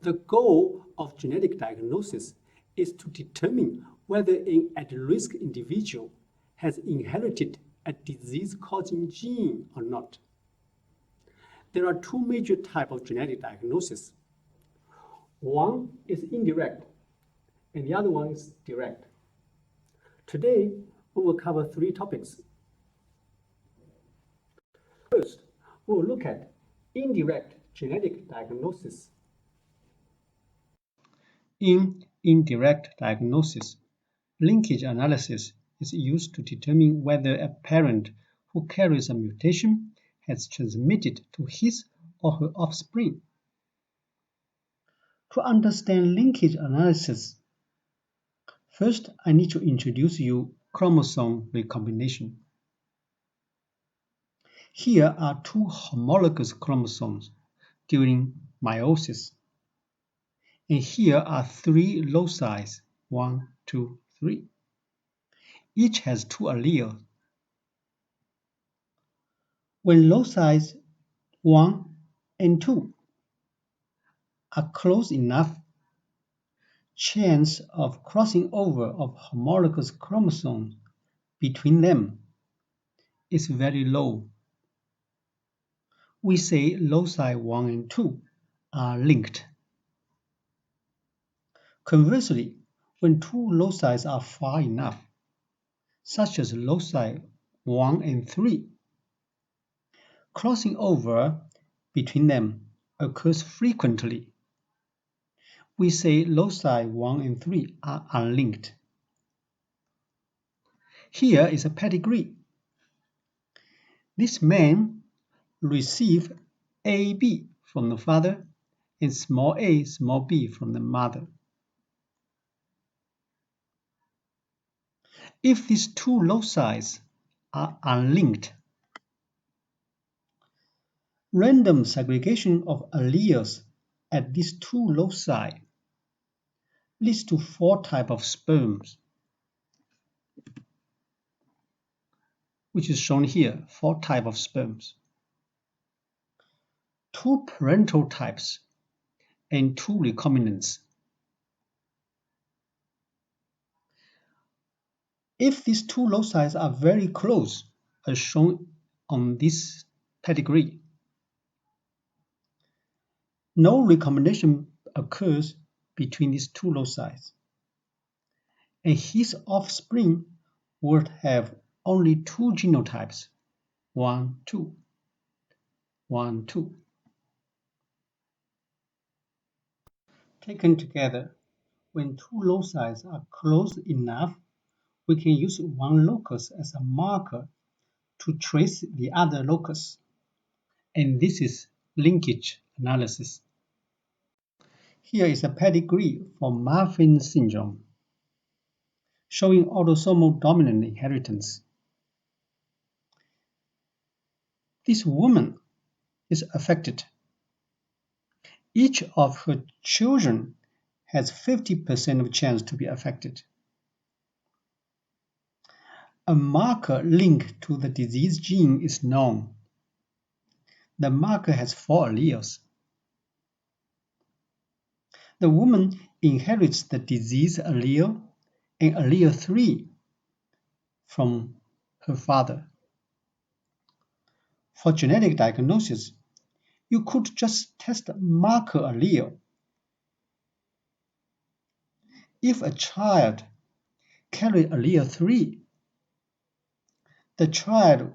The goal of genetic diagnosis is to determine whether an at-risk individual has inherited a disease-causing gene or not. There are two major types of genetic diagnosis. One is indirect, and the other one is direct. Today, we will cover three topics. First, we will look at indirect genetic diagnosis. In indirect diagnosis, linkage analysis is used to determine whether a parent who carries a mutation has transmitted to his or her offspring. To understand linkage analysis, first I need to introduce you chromosome recombination. Here are two homologous chromosomes during meiosis. And here are three loci, 1, 2, 3. Each has two alleles. When loci 1 and 2 are close enough, chance of crossing over of homologous chromosomes between them is very low. We say loci 1 and 2 are linked. Conversely, when two loci are far enough, such as loci 1 and 3, crossing over between them occurs frequently. We say loci 1 and 3 are unlinked. Here is a pedigree. This man received AB from the father and small a, small b from the mother. If these two loci are unlinked, random segregation of alleles at these two loci leads to 4 types of sperms, which is shown here, 4 types of sperms. 2 parental types and 2 recombinants. If these two loci are very close, as shown on this pedigree, no recombination occurs between these two loci, and his offspring would have only 2 genotypes, 1, 2, 1, 2. Taken together, when two loci are close enough, we can use one locus as a marker to trace the other locus, and this is linkage analysis. Here is a pedigree for Marfan syndrome, showing autosomal dominant inheritance. This woman is affected. Each of her children has 50% of chance to be affected. A marker linked to the disease gene is known. The marker has 4 alleles. The woman inherits the disease allele and allele 3 from her father. For genetic diagnosis, you could just test marker allele. If a child carries allele 3, the child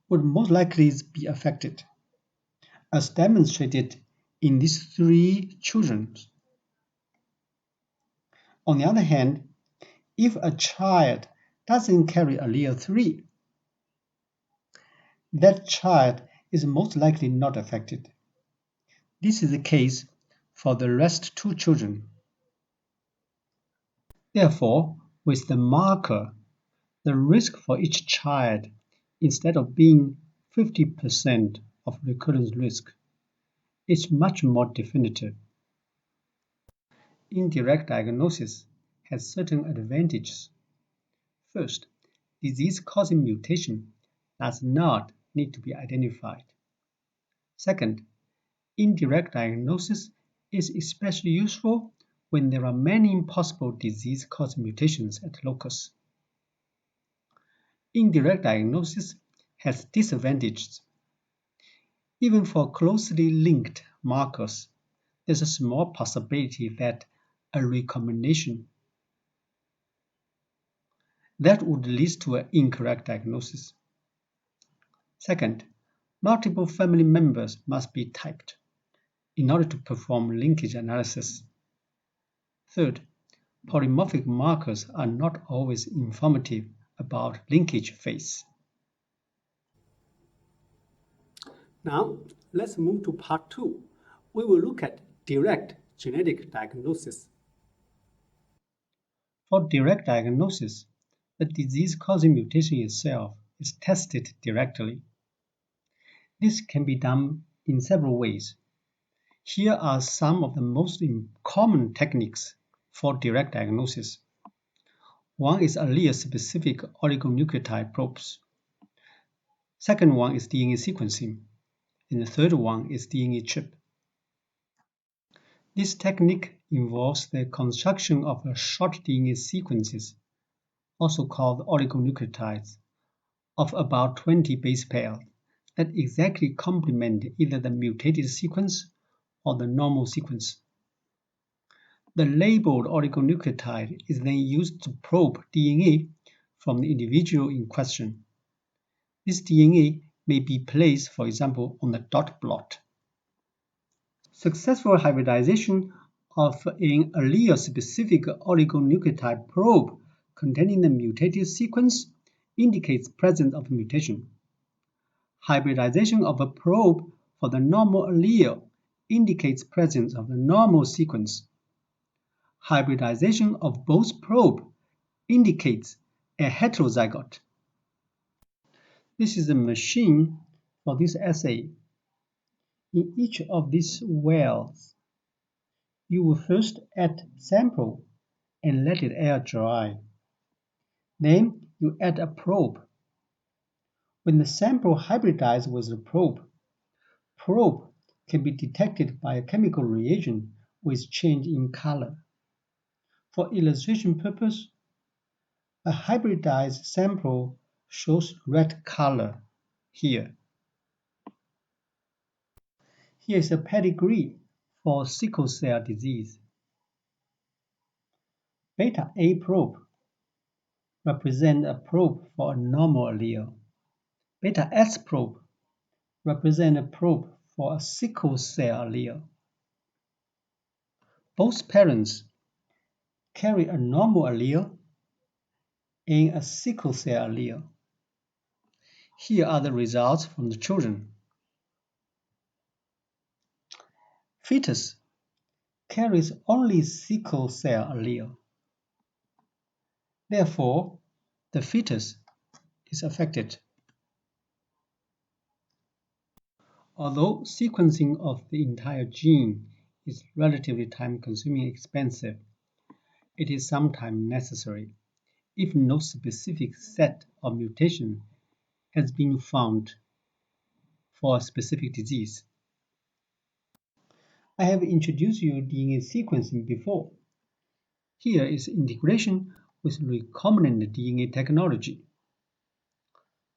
would most likely be affected, as demonstrated in these 3 children. On the other hand, if a child doesn't carry allele 3, that child is most likely not affected. This is the case for the rest 2 children. Therefore, with the marker, the risk for each child, instead of being 50% of recurrence risk, is much more definitive. Indirect diagnosis has certain advantages. First, disease-causing mutation does not need to be identified. Second, indirect diagnosis is especially useful when there are many possible disease-causing mutations at locus. Indirect diagnosis has disadvantages. Even for closely linked markers, there's a small possibility that a recombination that would lead to an incorrect diagnosis. Second, multiple family members must be typed in order to perform linkage analysis. Third, polymorphic markers are not always informative about linkage phase. Now, let's move to part 2. We will look at direct genetic diagnosis. For direct diagnosis, the disease-causing mutation itself is tested directly. This can be done in several ways. Here are some of the most common techniques for direct diagnosis. One is allele-specific oligonucleotide probes. Second one is DNA sequencing. And the third one is DNA chip. This technique involves the construction of short DNA sequences, also called oligonucleotides, of about 20 base pairs that exactly complement either the mutated sequence or the normal sequence. The labeled oligonucleotide is then used to probe DNA from the individual in question. This DNA may be placed, for example, on the dot blot. Successful hybridization of an allele-specific oligonucleotide probe containing the mutated sequence indicates presence of mutation. Hybridization of a probe for the normal allele indicates presence of the normal sequence. Hybridization of both probes indicates a heterozygote. This is a machine for this assay. In each of these wells, you will first add sample and let it air dry. Then you add a probe. When the sample hybridizes with the probe can be detected by a chemical reagent with change in color. For illustration purpose, a hybridized sample shows red color here. Here is a pedigree for sickle cell disease. Beta A probe represents a probe for a normal allele. Beta S probe represents a probe for a sickle cell allele. Both parents carry a normal allele and a sickle cell allele. Here are the results from the children. Fetus carries only sickle cell allele. Therefore, the fetus is affected. Although sequencing of the entire gene is relatively time-consuming and expensive, it is sometimes necessary if no specific set of mutation has been found for a specific disease. I have introduced you DNA sequencing before. Here is integration with recombinant DNA technology.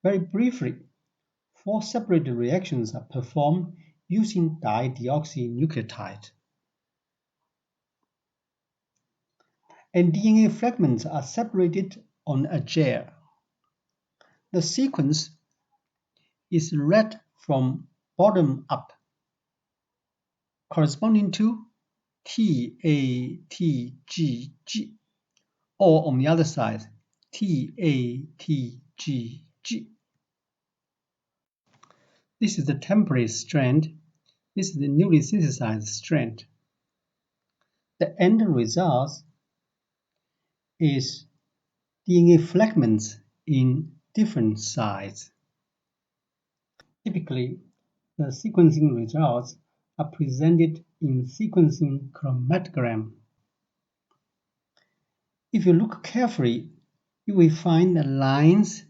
Very briefly, 4 separate reactions are performed using dideoxynucleotide. And DNA fragments are separated on a gel. The sequence is read from bottom up, corresponding to TATGG, or on the other side, TATGG. This is the template strand. This is the newly synthesized strand. The end result is DNA fragments in different sizes. Typically, the sequencing results are presented in sequencing chromatogram. If you look carefully, you will find the lines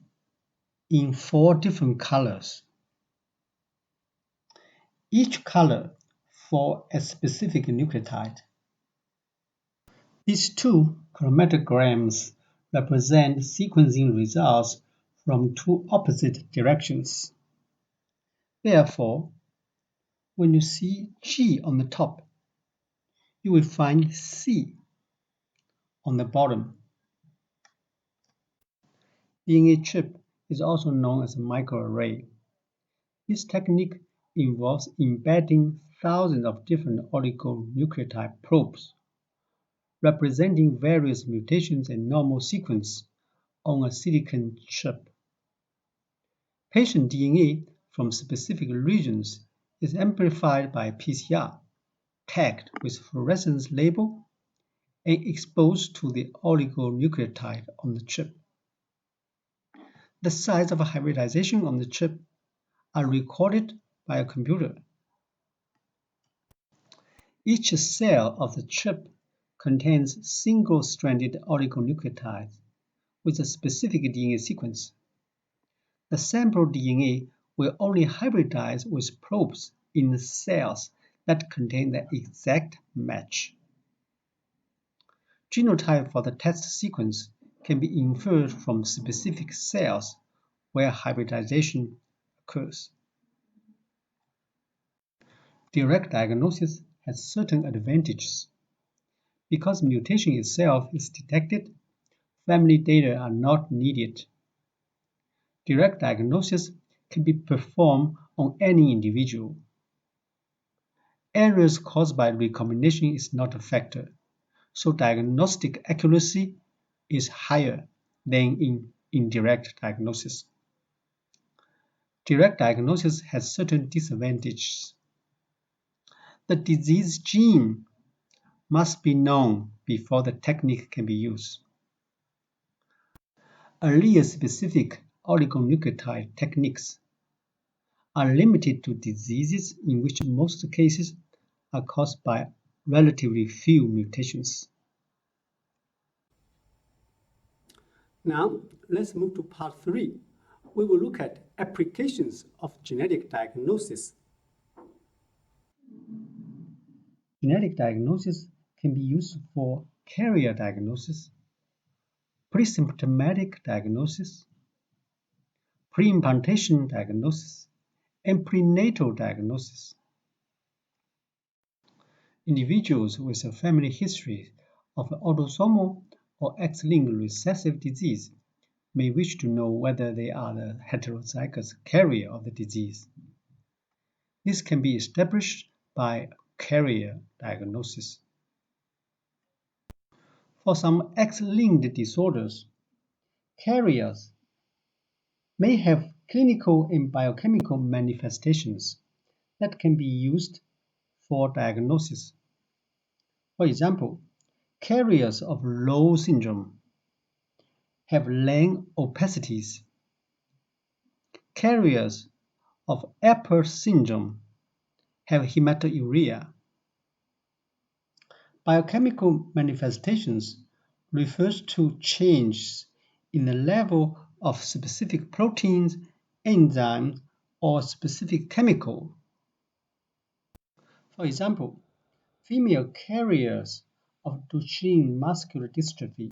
in 4 different colors. Each color for a specific nucleotide. These two chromatograms represent sequencing results from two opposite directions. Therefore, when you see G on the top, you will find C on the bottom. DNA chip is also known as a microarray. This technique involves embedding thousands of different oligonucleotide probes, representing various mutations and normal sequence on a silicon chip. Patient DNA from specific regions is amplified by PCR, tagged with fluorescence label, and exposed to the oligonucleotide on the chip. The sites of hybridization on the chip are recorded by a computer. Each cell of the chip contains single-stranded oligonucleotides with a specific DNA sequence. The sample DNA will only hybridize with probes in the cells that contain the exact match. Genotype for the test sequence can be inferred from specific cells where hybridization occurs. Direct diagnosis has certain advantages. Because mutation itself is detected, family data are not needed. Direct diagnosis can be performed on any individual. Errors caused by recombination is not a factor, so diagnostic accuracy is higher than in indirect diagnosis. Direct diagnosis has certain disadvantages. The disease gene must be known before the technique can be used. Allele-specific oligonucleotide techniques are limited to diseases in which most cases are caused by relatively few mutations. Now, let's move to part 3. We will look at applications of genetic diagnosis. Genetic diagnosis can be used for carrier diagnosis, pre-symptomatic diagnosis, preimplantation diagnosis, and prenatal diagnosis. Individuals with a family history of autosomal or X-linked recessive disease may wish to know whether they are the heterozygous carrier of the disease. This can be established by carrier diagnosis. For some X-linked disorders, carriers may have clinical and biochemical manifestations that can be used for diagnosis. For example, carriers of Lowe syndrome have lung opacities. Carriers of Apert syndrome have hematuria. Biochemical manifestations refers to changes in the level of specific proteins, enzymes, or specific chemical. For example, female carriers of Duchenne muscular dystrophy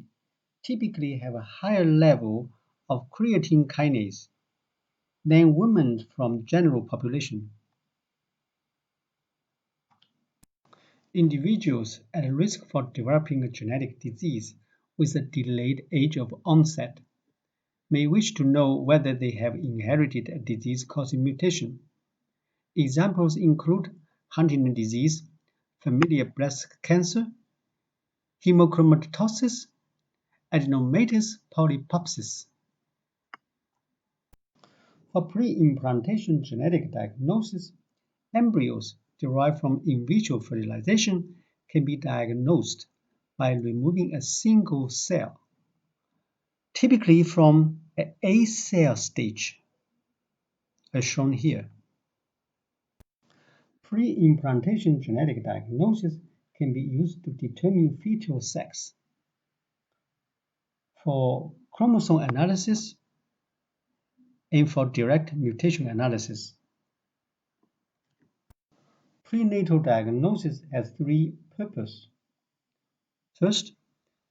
typically have a higher level of creatine kinase than women from general population. Individuals at risk for developing a genetic disease with a delayed age of onset may wish to know whether they have inherited a disease-causing mutation. Examples include Huntington's disease, familial breast cancer, hemochromatosis, adenomatous polyposis. For pre-implantation genetic diagnosis, embryos derived from in vitro fertilization can be diagnosed by removing a single cell, typically from an A cell stage, as shown here. Pre-implantation genetic diagnosis can be used to determine fetal sex. For chromosome analysis and for direct mutation analysis. Prenatal diagnosis has three purposes. First,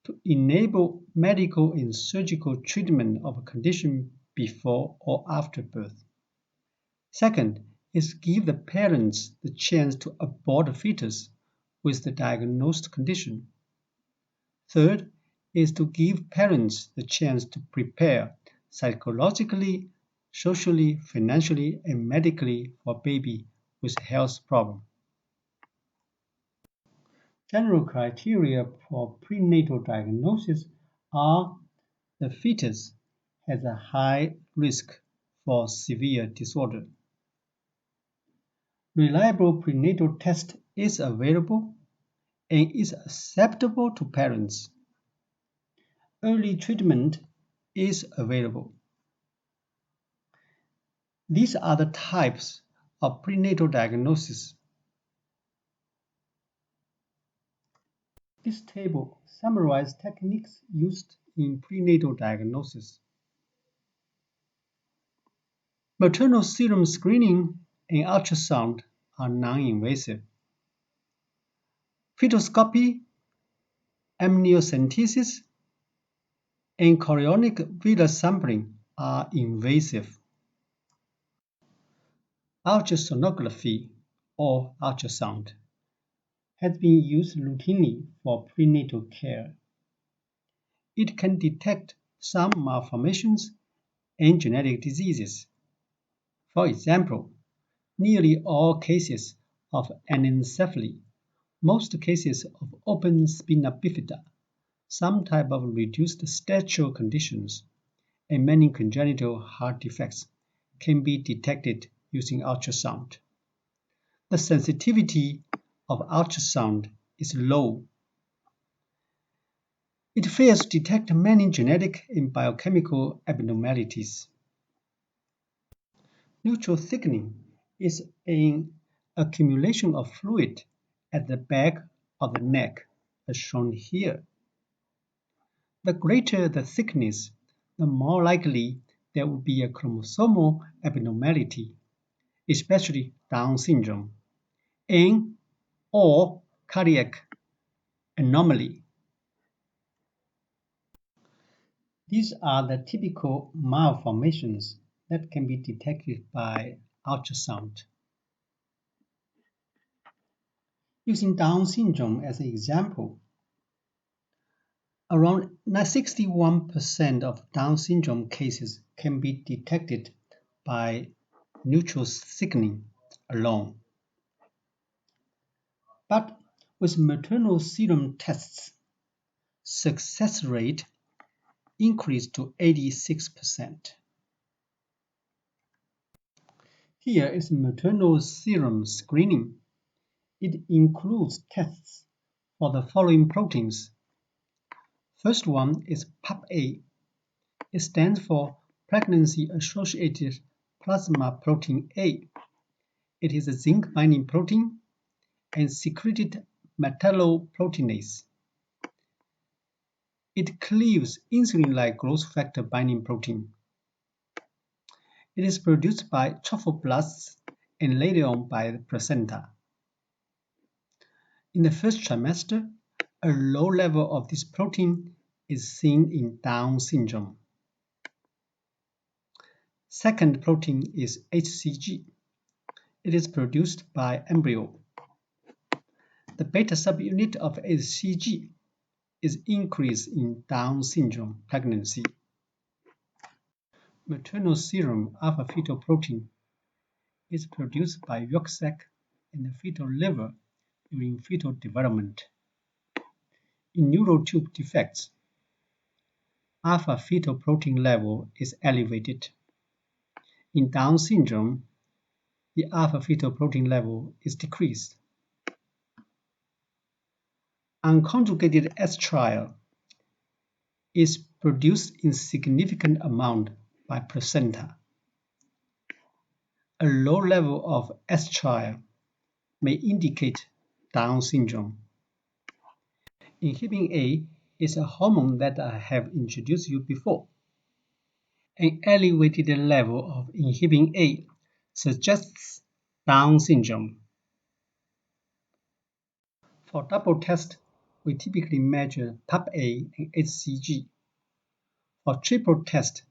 to enable medical and surgical treatment of a condition before or after birth. Second is give the parents the chance to abort the fetus with the diagnosed condition. Third is to give parents the chance to prepare psychologically, socially, financially, and medically for a baby with health problem. General criteria for prenatal diagnosis are the fetus has a high risk for severe disorder. Reliable prenatal test is available and is acceptable to parents. Early treatment is available. These are the types of prenatal diagnosis. This table summarizes techniques used in prenatal diagnosis. Maternal serum screening and ultrasound are non-invasive. Fetoscopy, amniocentesis, and chorionic villus sampling are invasive. Ultrasonography, or ultrasound, has been used routinely for prenatal care. It can detect some malformations and genetic diseases. For example, nearly all cases of anencephaly, most cases of open spina bifida, some type of reduced stature conditions, and many congenital heart defects can be detected using ultrasound. The sensitivity of ultrasound is low. It fails to detect many genetic and biochemical abnormalities. Neutral thickening is an accumulation of fluid at the back of the neck, as shown here. The greater the thickness, the more likely there will be a chromosomal abnormality, especially Down syndrome, and or cardiac anomaly. These are the typical malformations that can be detected by ultrasound. Using Down syndrome as an example, around 61% of Down syndrome cases can be detected by neutral thickening alone. But with maternal serum tests, success rate increased to 86%. Here is maternal serum screening. It includes tests for the following proteins. First one is PAP-A. It stands for pregnancy-associated plasma protein A. It is a zinc-binding protein and secreted metalloproteinase. It cleaves insulin-like growth factor binding protein. It is produced by trophoblasts and later on by the placenta. In the first trimester, a low level of this protein is seen in Down syndrome. Second protein is HCG. It is produced by embryo. The beta subunit of HCG is increased in Down syndrome pregnancy. Maternal serum a-fetoprotein is produced by yolk sac in the fetal liver during fetal development. In neural tube defects, a-fetoprotein level is elevated. In Down syndrome, the a-fetoprotein level is decreased. Unconjugated estriol is produced in significant amount by placenta. A low level of estriol may indicate Down syndrome. Inhibin A is a hormone that I have introduced you before. An elevated level of inhibin A suggests Down syndrome. For double test, we typically measure PAP-A and HCG. For triple test,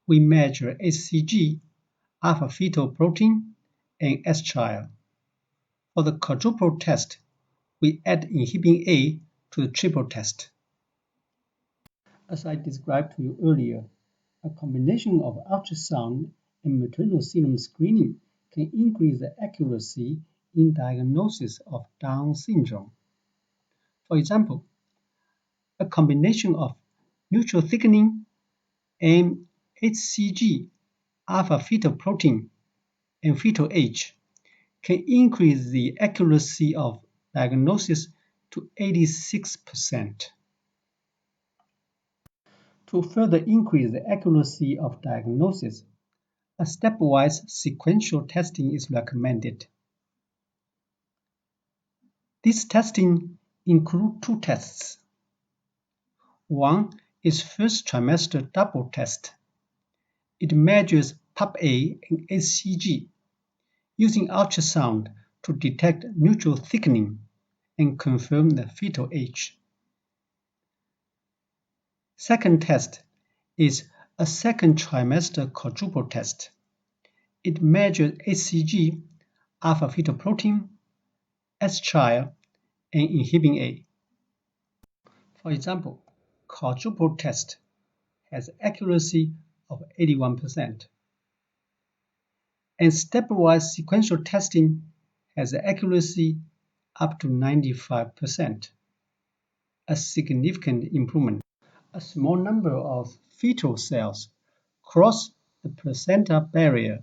we measure HCG, a-fetoprotein, and S-child. For the quadruple test, we add inhibin A to the triple test. As I described to you earlier, a combination of ultrasound and maternal serum screening can increase the accuracy in diagnosis of Down syndrome. For example, a combination of neutral thickening and HCG, a-fetoprotein, and fetal age can increase the accuracy of diagnosis to 86%. To further increase the accuracy of diagnosis, a stepwise sequential testing is recommended. This testing includes two tests. One is first trimester double test. It measures PAP-A and HCG using ultrasound to detect neutral thickening and confirm the fetal age. Second test is a second trimester quadruple test. It measures HCG, a-fetoprotein, S-child, and inhibin A. For example, quadruple test has accuracy of 81%, and stepwise sequential testing has accuracy up to 95%, a significant improvement. A small number of fetal cells cross the placenta barrier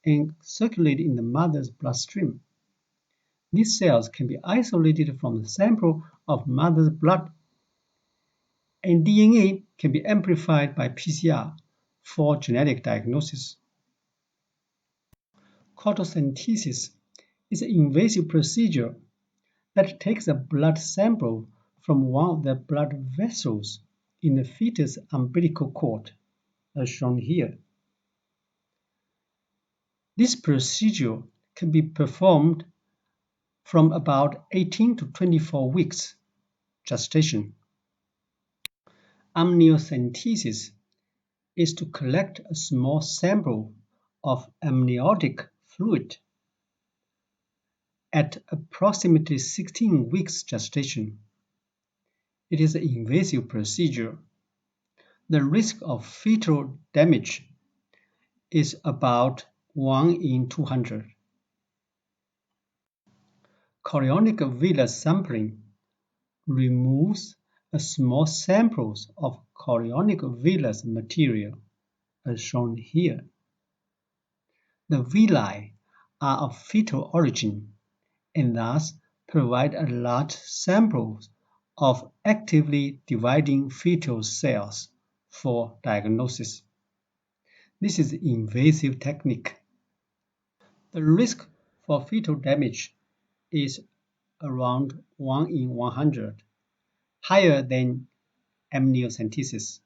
and circulate in the mother's bloodstream. These cells can be isolated from the sample of mother's blood, and DNA can be amplified by PCR for genetic diagnosis. Amniocentesis is an invasive procedure that takes a blood sample from one of the blood vessels in the fetus umbilical cord, as shown here. This procedure can be performed from about 18 to 24 weeks gestation. Amniocentesis is to collect a small sample of amniotic fluid at approximately 16 weeks gestation. It is an invasive procedure. The risk of fetal damage is about 1 in 200. Chorionic villus sampling removes a small samples of chorionic villus material, as shown here. The villi are of fetal origin and thus provide a large sample of actively dividing fetal cells for diagnosis. This is an invasive technique. The risk for fetal damage is around 1 in 100, higher than amniocentesis.